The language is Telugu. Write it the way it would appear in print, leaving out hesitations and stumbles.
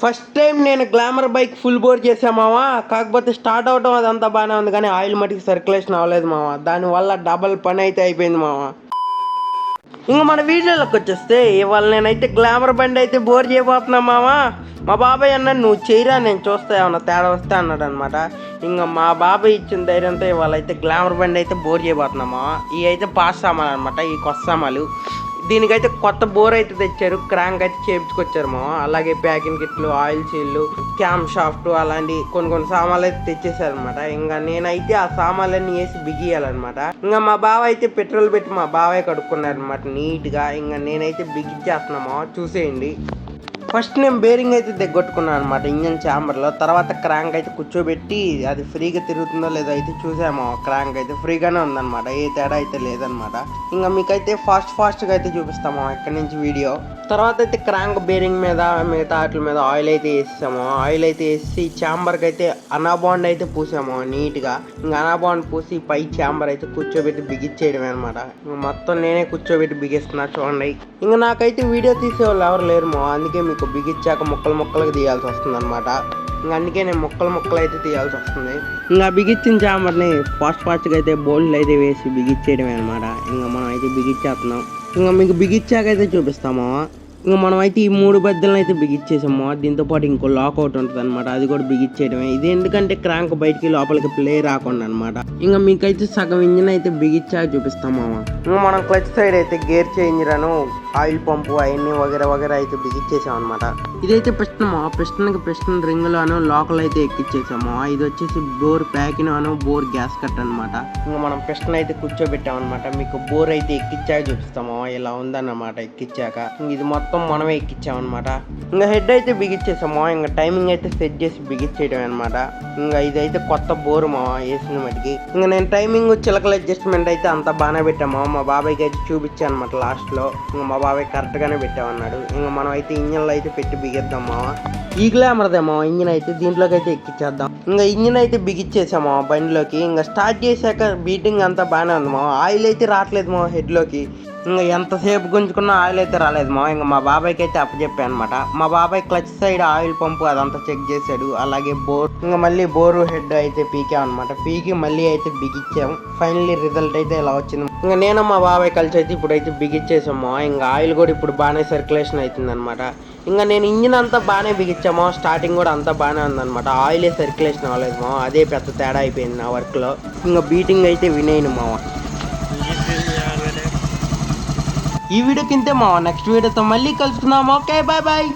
ఫస్ట్ టైం నేను గ్లామర్ బైక్ ఫుల్ బోర్ చేసామావా. కాకపోతే స్టార్ట్ అవడం అదంతా బాగానే ఉంది, కానీ ఆయిల్ మటుకు సర్క్యులేషన్ అవ్వలేదు మావా. దానివల్ల డబల్ పని అయితే అయిపోయింది మావా. ఇంక మన వీడియోలోకి వచ్చేస్తే ఇవాళ నేనైతే గ్లామర్ బండి అయితే బోర్ చేయబోతున్నా మావా. మా బాబాయ్ అన్నాడు నువ్వు చేయరా, నేను చూస్తా ఏమన్నా తేడా వస్తే అన్నాడు అనమాట. ఇంకా మా బాబాయ్ ఇచ్చిన ధైర్యంతో ఇవాళ అయితే గ్లామర్ బండి అయితే బోర్ చేయబోతున్నామా. ఇవి అయితే పాస్ సామాన్లు అనమాట, ఈ కొత్త సామాన్లు. దీనికైతే కొత్త బోర్ అయితే తెచ్చారు, క్రాంక్ అయితే చేయించుకొచ్చారు మా. అలాగే ప్యాకింగ్ కిట్లు, ఆయిల్ సీల్లు, క్యామ్ షాఫ్ట్ అలాంటి కొన్ని సామాన్లు అయితే తెచ్చేసారనమాట. ఇంకా నేనైతే ఆ సామాన్లన్నీ వేసి బిగియాలన్నమాట. ఇంకా మా బావ అయితే పెట్రోల్ పెట్టి మా బాబాయ్ కడుక్కున్నారనమాట నీట్గా. ఇంకా నేనైతే బిగిచ్చేస్తున్నామా, చూసేయండి. ఫస్ట్ నేను బేరింగ్ అయితే దిగ్గొట్టుకున్నాను అనమాట ఇంజన్ ఛాంబర్లో. తర్వాత క్రాంక్ అయితే కూర్చోబెట్టి అది ఫ్రీగా తిరుగుతుందో లేదో అయితే చూసాము. క్రాంక్ అయితే ఫ్రీగానే ఉందన్నమాట, ఏ తేడా అయితే లేదనమాట. ఇంకా మీకైతే ఫాస్ట్గా అయితే చూపిస్తాము ఇక్కడి నుంచి వీడియో. తర్వాత అయితే క్రాంక్ బేరింగ్ మీద మిగతా వాటి మీద ఆయిల్ అయితే వేసాము. ఆయిల్ అయితే వేసి ఛాంబర్కి అయితే అనాబాండ్ అయితే పూసాము నీట్గా. ఇంకా అనాబాండ్ పూసి పై ఛాంబర్ అయితే కూర్చోబెట్టి బిగిచ్చేయడమే అనమాట. ఇంకా మొత్తం నేనే కూర్చోబెట్టి బిగిస్తున్నా చూడండి. ఇంకా నాకైతే వీడియో తీసేవాళ్ళు ఎవరు లేరు మా, అందుకే మీకు బిగిచ్చాక ముక్కలు తీయాల్సి వస్తుంది అనమాట. ఇంకా అందుకే నేను ముక్కలు అయితే తీయాల్సి వస్తుంది. ఇంకా బిగిచ్చిన ఛాంబర్ని ఫాస్ట్గా అయితే బోల్డ్లు అయితే వేసి బిగిచ్చేయడమే అనమాట. ఇంకా మనం అయితే బిగిచ్చేస్తున్నాం. ఇంకా మీకు బిగిచ్చాకైతే చూపిస్తాము. ఇంకా మనం అయితే ఈ 3 బద్దలను అయితే బిగిచ్చేసాము. దీంతో పాటు ఇంకో లాక్ అవుట్ ఉంటుంది అనమాట, అది కూడా బిగిచ్చేయడమే. ఇది ఎందుకంటే క్రాంక్ బయటికి లోపలికి ప్లే రాకుండా అనమాట. ఇంకా మీకైతే సగం ఇంజిన్ అయితే బిగిచ్చాక చూపిస్తాము. ఇంకా మనం క్లచ్ సైడ్ అయితే గేర్ చేంజర్ అను, ఆయిల్ పంపు అవన్నీ వగేరా అయితే బిగిచ్చేసాం అనమాట. ఇదైతే పిస్టన్ రింగులు అను లోకల్ అయితే ఎక్కిచ్చేసాము. ఇది వచ్చేసి బోర్ ప్యాకిన్ అను బోర్ గ్యాస్ కట్ అనమాట. ఇంకా మనం పిస్టన్ అయితే కూర్చోబెట్టాం అనమాట. మీకు బోర్ అయితే ఎక్కిచ్చాక చూపిస్తాము ఇలా ఉందన్నమాట. ఎక్కిచ్చాక ఇది మొత్తం మనమే ఎక్కిచ్చామన్నమాట. ఇంకా హెడ్ అయితే బిగిచ్చేసాము. ఇంకా టైమింగ్ అయితే సెట్ చేసి బిగిచ్చేయడం అనమాట. ఇంకా ఇదైతే కొత్త బోరు మా వేసిన మటుకి. ఇంకా నేను టైమింగ్ చిలకల అడ్జస్ట్మెంట్ అయితే అంతా బాగానే పెట్టాము. మా బాబాయ్కి అయితే చూపించాను అనమాట లాస్ట్లో. ఇంకా మా బాబాయ్ కరెక్ట్గానే పెట్టామన్నాడు. ఇంకా మనం అయితే ఇంజన్లో అయితే పెట్టి బిగిద్దాం మావా. ఈ గ్లామర్దేమో ఇంజిన్ అయితే దీంట్లోకి అయితే ఎక్కిచ్చేద్దాం. ఇంకా ఇంజిన్ అయితే బిగిచ్చేసాము బండిలోకి. ఇంకా స్టార్ట్ చేశాక బీటింగ్ అంతా బాగానే ఉంది మా. ఆయిల్ అయితే రావట్లేదు మా హెడ్లోకి. ఇంకా ఎంతసేపు గుంజుకున్నా ఆయిల్ అయితే రాలేదు మా. ఇంకా మా బాబాయ్కి అయితే అప్పచెప్పాను అనమాట. మా బాబాయ్ క్లచ్ సైడ్ ఆయిల్ పంపు అదంతా చెక్ చేశాడు. అలాగే బోర్, ఇంకా మళ్ళీ బోరు హెడ్ అయితే పీకామన్నమాట. పీకి మళ్ళీ అయితే బిగిచ్చాము. ఫైనల్లీ రిజల్ట్ అయితే ఇలా వచ్చింది. ఇంకా నేను మా బాబాయ్ కలిసి అయితే ఇప్పుడైతే బిగిచ్చేసాము. ఇంకా ఆయిల్ కూడా ఇప్పుడు బాగానే సర్క్యులేషన్ అవుతుంది అనమాట. ఇంకా నేను ఇంజిన్ అంతా బాగానే బిగించామో, స్టార్టింగ్ కూడా అంతా బాగానే ఉందన్నమాట. ఆయిలే సర్క్యులేషన్ అవ్వలేదు మా, అదే పెద్ద తేడా అయిపోయింది నా వర్క్లో. ఇంకా బీటింగ్ అయితే వినేను మావ. ఈ వీడియో కింతే మావ, నెక్స్ట్ వీడియోతో మళ్ళీ కలుసుకుందాం. Okay bye.